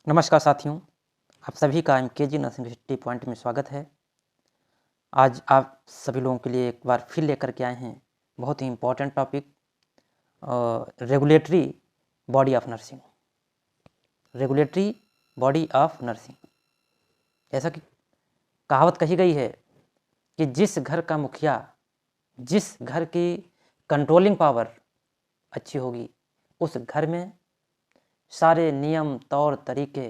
नमस्कार साथियों, आप सभी का एमकेजी नर्सिंग सिटी पॉइंट में स्वागत है। आज आप सभी लोगों के लिए एक बार फिर लेकर के आए हैं बहुत ही important topic, regulatory body of nursing. Regulatory body of nursing, ऐसा कि कहावत कही गई है कि जिस घर का मुखिया, जिस घर की कंट्रोलिंग पावर अच्छी होगी, उस घर में सारे नियम तौर तरीके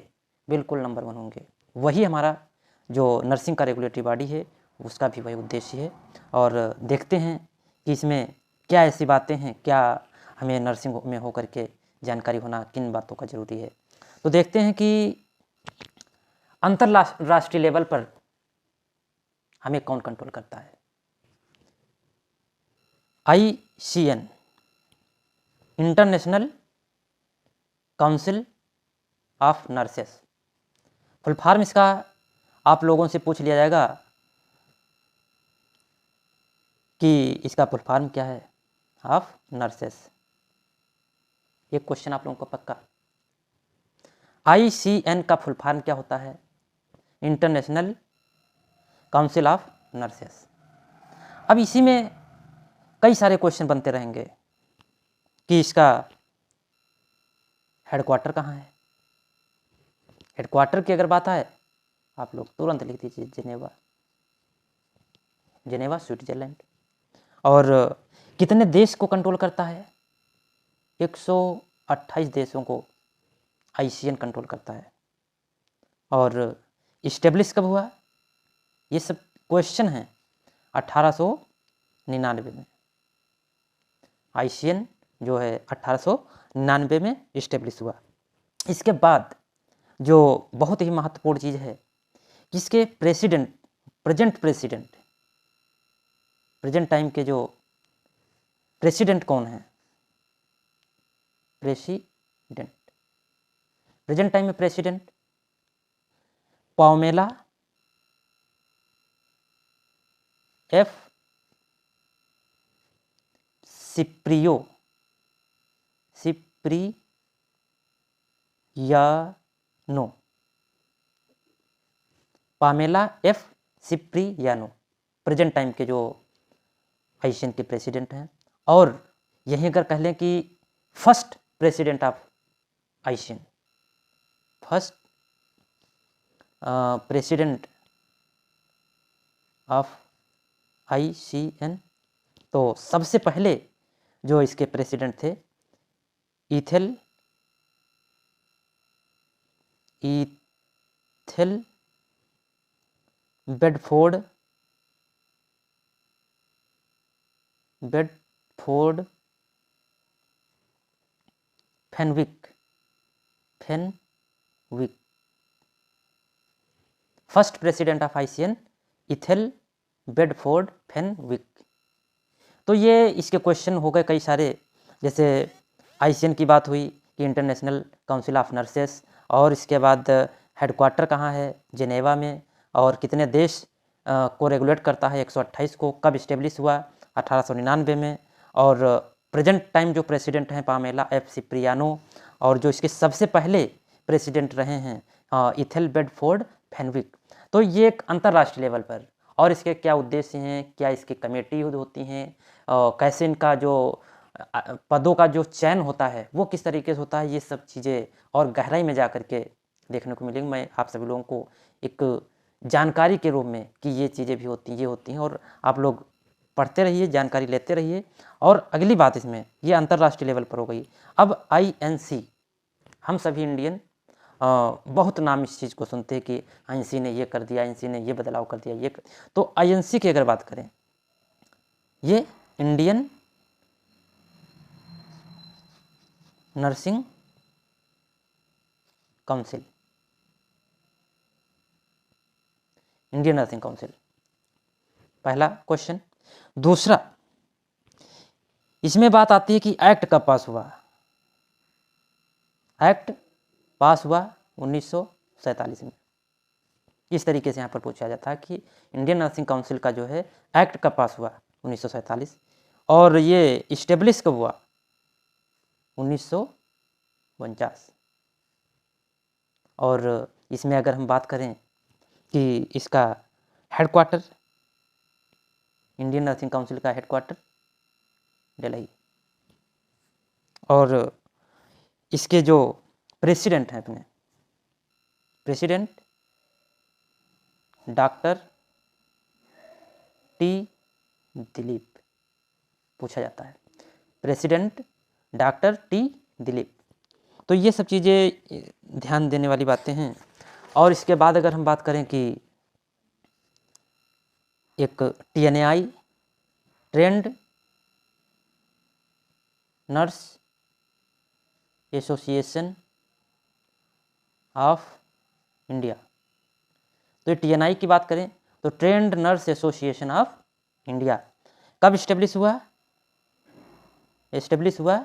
बिल्कुल नंबर 1 होंगे। वही हमारा जो नर्सिंग का रेगुलेटरी बॉडी है उसका भी वही उद्देश्य है। और देखते हैं कि इसमें क्या ऐसी बातें हैं, क्या हमें नर्सिंग में होकर के जानकारी होना किन बातों का ज़रूरी है। तो देखते हैं कि अंतर्राष्ट्रीय लेवल पर हमें कौन कंट्रोल करता है। ICN, international council of nurses. Full form इसका आप लोगों से पूछ लिया जाएगा कि इसका फुल फॉर्म क्या है ऑफ नर्सेस। एक क्वेश्चन आप लोगों को पक्का। ICN का फुल फॉर्म क्या होता है? International council of nurses. अब इसी में कई सारे क्वेश्चन बनते रहेंगे कि इसका हेडक्वार्टर कहाँ है। हेडक्वार्टर की अगर बात आए, आप लोग तुरंत लिख दीजिए जिनेवा, जिनेवा स्विट्जरलैंड। और कितने देश को कंट्रोल करता है? 128 देशों को ICN कंट्रोल करता है। और इस्टेब्लिश कब हुआ? ये सब क्वेश्चन हैं। 1899 में ICN जो है 1899 में इस्टेब्लिश हुआ। इसके बाद जो बहुत ही महत्वपूर्ण चीज़ है कि इसके प्रेसिडेंट, प्रेजेंट टाइम के जो प्रेसिडेंट कौन है? प्रेजेंट टाइम में president Pamela F Cipriano, Pamela F Cipriano present time के जो ICN के प्रेसिडेंट हैं। और यहीं अगर कह लें कि first president of ICN, first president of ICN, तो सबसे पहले जो इसके प्रेसिडेंट थे Ethel Bedford Fenwick. First president of ICN Ethel Bedford Fenwick. तो ये इसके क्वेश्चन हो गए कई सारे। जैसे ICN की बात हुई कि इंटरनेशनल काउंसिल ऑफ नर्सेस, और इसके बाद हेडक्वार्टर कहाँ है? जिनेवा में। और कितने देश को रेगुलेट करता है? 128 को। कब इस्टेब्लिश हुआ? 1899 में। और प्रेजेंट टाइम जो प्रेसिडेंट हैं पामेला F सिप्रियानो, और जो इसके सबसे पहले प्रेसिडेंट रहे हैं इथेल बेडफोर्ड फेनविक। तो ये एक अंतर्राष्ट्रीय लेवल पर, और इसके क्या उद्देश्य हैं, क्या इसकी कमेटी होती हैं, कैसे इनका जो पदों का जो चयन होता है वो किस तरीके से होता है, ये सब चीज़ें और गहराई में जा कर के देखने को मिलेंगी। मैं आप सभी लोगों को एक जानकारी के रूप में कि ये चीज़ें भी होती हैं, ये होती हैं, और आप लोग पढ़ते रहिए, जानकारी लेते रहिए। और अगली बात इसमें, ये अंतर्राष्ट्रीय लेवल पर हो गई। अब INC, हम सभी इंडियन बहुत नाम इस चीज़ को सुनते हैं कि INC ने ये कर दिया, INC ने ये बदलाव कर दिया, तो INC की अगर बात करें, ये Indian nursing council, Indian nursing council, पहला क्वेश्चन। दूसरा, इसमें बात आती है कि एक्ट कब पास हुआ? एक्ट पास हुआ 1947 में। इस तरीके से यहाँ पर पूछा जाता है कि इंडियन नर्सिंग काउंसिल का जो है एक्ट कब पास हुआ? 1947। और ये इस्टेब्लिश कब हुआ? 1949। और इसमें अगर हम बात करें कि इसका हेडक्वार्टर, इंडियन नर्सिंग काउंसिल का हेडक्वार्टर दिल्ली, और इसके जो प्रेसिडेंट हैं अपने प्रेसिडेंट डॉक्टर टी दिलीप, पूछा जाता है प्रेसिडेंट डॉक्टर टी दिलीप। तो ये सब चीज़ें ध्यान देने वाली बातें हैं। और इसके बाद अगर हम बात करें कि एक TNAI trend nurse association of India, तो ये TNI की बात करें तो trend nurse association of India कब इस्टेब्लिश हुआ? इस्टेब्लिश हुआ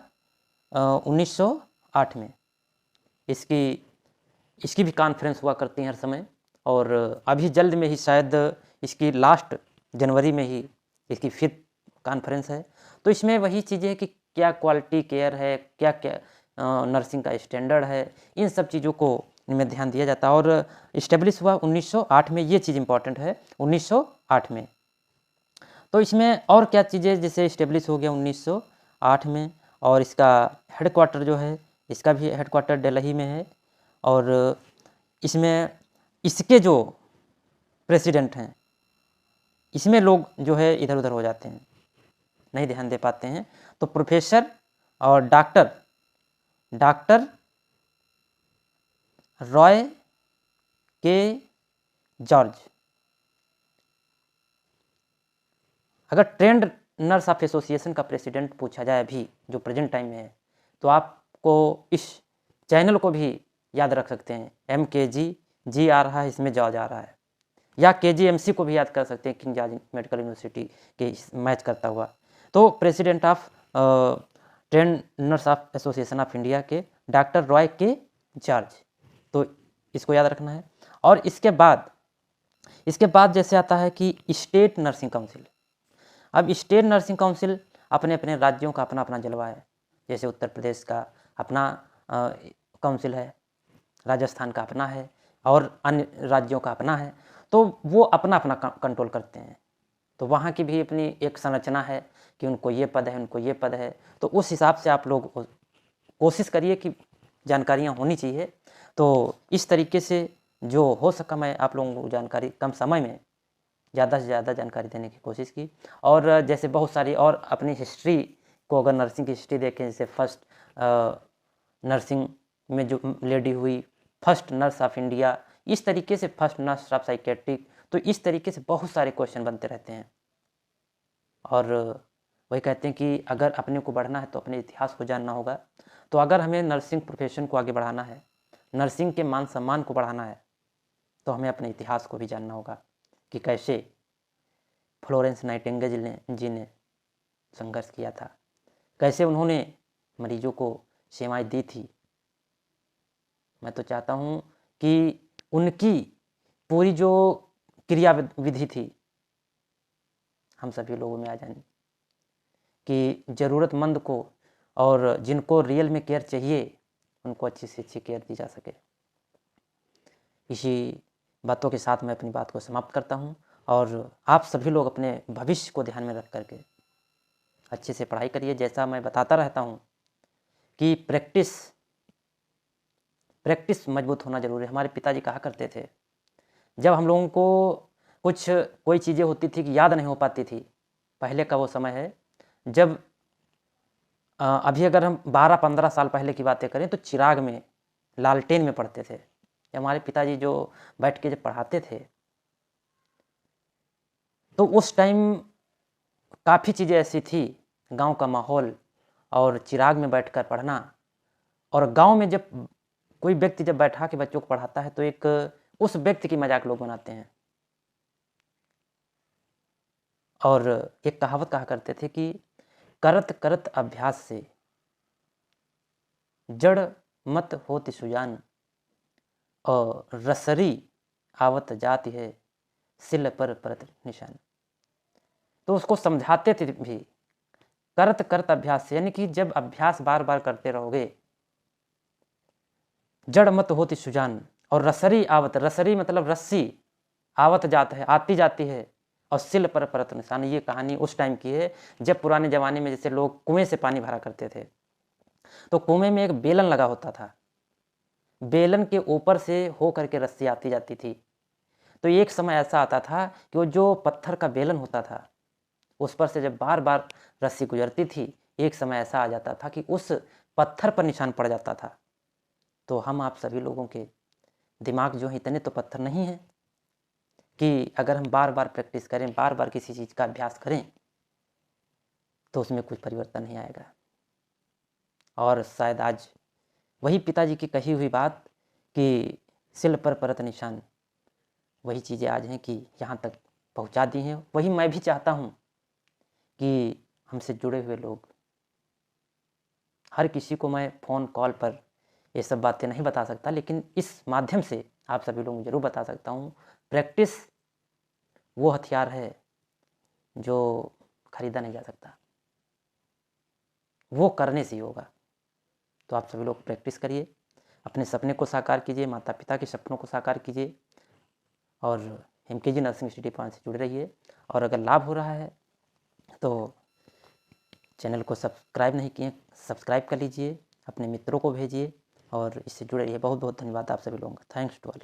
1908 में। इसकी भी कॉन्फ्रेंस हुआ करती हैं हर समय, और अभी जल्द में ही शायद इसकी लास्ट जनवरी में ही इसकी 5th कॉन्फ्रेंस है। तो इसमें वही चीज़ें कि क्या क्वालिटी केयर है, क्या क्या नर्सिंग का स्टैंडर्ड है, इन सब चीज़ों को इनमें ध्यान दिया जाता है। और इस्टेब्लिश हुआ 1908 में, ये चीज़ इंपॉर्टेंट है 1908 में। तो इसमें और क्या चीज़ें जैसे इस्टेब्लिश हो गया 1908 में, और इसका हेडक्वार्टर जो है, इसका भी हेडक्वार्टर दिल्ली में है। और इसमें इसके जो प्रेसिडेंट हैं, इसमें लोग जो है इधर उधर हो जाते हैं, नहीं ध्यान दे पाते हैं। तो प्रोफेसर और डॉक्टर रॉय के जॉर्ज, अगर ट्रेंड नर्स ऑफ एसोसिएशन का प्रेसिडेंट पूछा जाए अभी जो प्रेजेंट टाइम में है, तो आपको इस चैनल को भी याद रख सकते हैं, MKG आ रहा है, इसमें जॉर्ज आ रहा है, या KGMC को भी याद कर सकते हैं, किंग जॉर्ज मेडिकल यूनिवर्सिटी के मैच करता हुआ। तो president of trend nurse of association of India के डॉक्टर रॉय के जॉर्ज, तो इसको याद रखना है। और इसके बाद जैसे आता है कि स्टेट नर्सिंग काउंसिल। अब स्टेट नर्सिंग काउंसिल अपने अपने राज्यों का अपना अपना जलवा है। जैसे उत्तर प्रदेश का अपना काउंसिल है, राजस्थान का अपना है, और अन्य राज्यों का अपना है। तो वो अपना अपना कंट्रोल करते हैं। तो वहाँ की भी अपनी एक संरचना है कि उनको ये पद है, उनको ये पद है। तो उस हिसाब से आप लोग कोशिश करिए कि जानकारियाँ होनी चाहिए। तो इस तरीके से जो हो सका मैं आप लोगों को जानकारी कम समय में ज़्यादा से ज़्यादा जानकारी देने की कोशिश की। और जैसे बहुत सारी और अपनी हिस्ट्री को, अगर नर्सिंग की हिस्ट्री देखें, जैसे फर्स्ट नर्सिंग में जो लेडी हुई, फर्स्ट नर्स ऑफ इंडिया, इस तरीके से फर्स्ट नर्स ऑफ साइकेट्रिक, तो इस तरीके से बहुत सारे क्वेश्चन बनते रहते हैं। और वही कहते हैं कि अगर अपने को बढ़ना है तो अपने इतिहास को जानना होगा। तो अगर हमें नर्सिंग प्रोफेशन को आगे बढ़ाना है, नर्सिंग के मान सम्मान को बढ़ाना है, तो हमें अपने इतिहास को भी जानना होगा कि कैसे फ्लोरेंस नाइटिंगेल जी ने संघर्ष किया था, कैसे उन्होंने मरीजों को सेवाएं दी थी। मैं तो चाहता हूँ कि उनकी पूरी जो क्रिया विधि थी हम सभी लोगों में आ जाए, कि ज़रूरतमंद को और जिनको रियल में केयर चाहिए उनको अच्छी से अच्छी केयर दी जा सके। इसी बातों के साथ मैं अपनी बात को समाप्त करता हूँ। और आप सभी लोग अपने भविष्य को ध्यान में रख करके अच्छे से पढ़ाई करिए। जैसा मैं बताता रहता हूँ कि प्रैक्टिस मजबूत होना जरूरी है। हमारे पिताजी कहा करते थे, जब हम लोगों को कोई चीज़ें होती थी कि याद नहीं हो पाती थी, पहले का वो समय है जब अभी अगर हम 12-15 साल पहले की बातें करें तो चिराग में, लालटेन में पढ़ते थे। हमारे पिताजी जो बैठ के जब पढ़ाते थे, तो उस टाइम काफ़ी चीज़ें ऐसी थी, गांव का माहौल और चिराग में बैठकर पढ़ना। और गांव में जब कोई व्यक्ति जब बैठा के बच्चों को पढ़ाता है तो एक उस व्यक्ति की मजाक लोग बनाते हैं। और एक कहावत कहा करते थे कि करत करत अभ्यास से जड़ मत होती सुजान, और रसरी आवत जाती है सिल पर परत निशान। तो उसको समझाते थे भी, करत करत अभ्यास से, यानी कि जब अभ्यास बार बार करते रहोगे, जड़ मत होती सुजान, और रसरी आवत, रसरी मतलब रस्सी, आवत जात है, आती जाती है, और सिल पर परत निशान। ये कहानी उस टाइम की है जब पुराने ज़माने में जैसे लोग कुएं से पानी भरा करते थे, तो कुएं में एक बेलन लगा होता था, बेलन के ऊपर से हो करके रस्सी आती जाती थी। तो एक समय ऐसा आता था कि वो जो पत्थर का बेलन होता था उस पर से जब बार बार रस्सी गुजरती थी, एक समय ऐसा आ जाता था कि उस पत्थर पर निशान पड़ जाता था। तो हम आप सभी लोगों के दिमाग जो है इतने तो पत्थर नहीं हैं कि अगर हम बार बार प्रैक्टिस करें, बार बार किसी चीज़ का अभ्यास करें तो उसमें कुछ परिवर्तन नहीं आएगा। और शायद आज वही पिताजी की कही हुई बात कि सिल पर परत निशान, वही चीज़ें आज हैं कि यहाँ तक पहुँचा दी हैं। वही मैं भी चाहता हूँ कि हमसे जुड़े हुए लोग, हर किसी को मैं फ़ोन कॉल पर ये सब बातें नहीं बता सकता, लेकिन इस माध्यम से आप सभी लोगों को ज़रूर बता सकता हूँ, प्रैक्टिस वो हथियार है जो खरीदा नहीं जा सकता, वो करने से ही होगा। तो आप सभी लोग प्रैक्टिस करिए, अपने सपने को साकार कीजिए, माता पिता के सपनों को साकार कीजिए, और MKG नर्सिंग इंस्टीट्यूट पॉइंट से जुड़े रहिए। और अगर लाभ हो रहा है तो चैनल को सब्सक्राइब नहीं किए, सब्सक्राइब कर लीजिए, अपने मित्रों को भेजिए और इससे जुड़े रहिए। बहुत बहुत धन्यवाद आप सभी लोगों का। Thanks to all.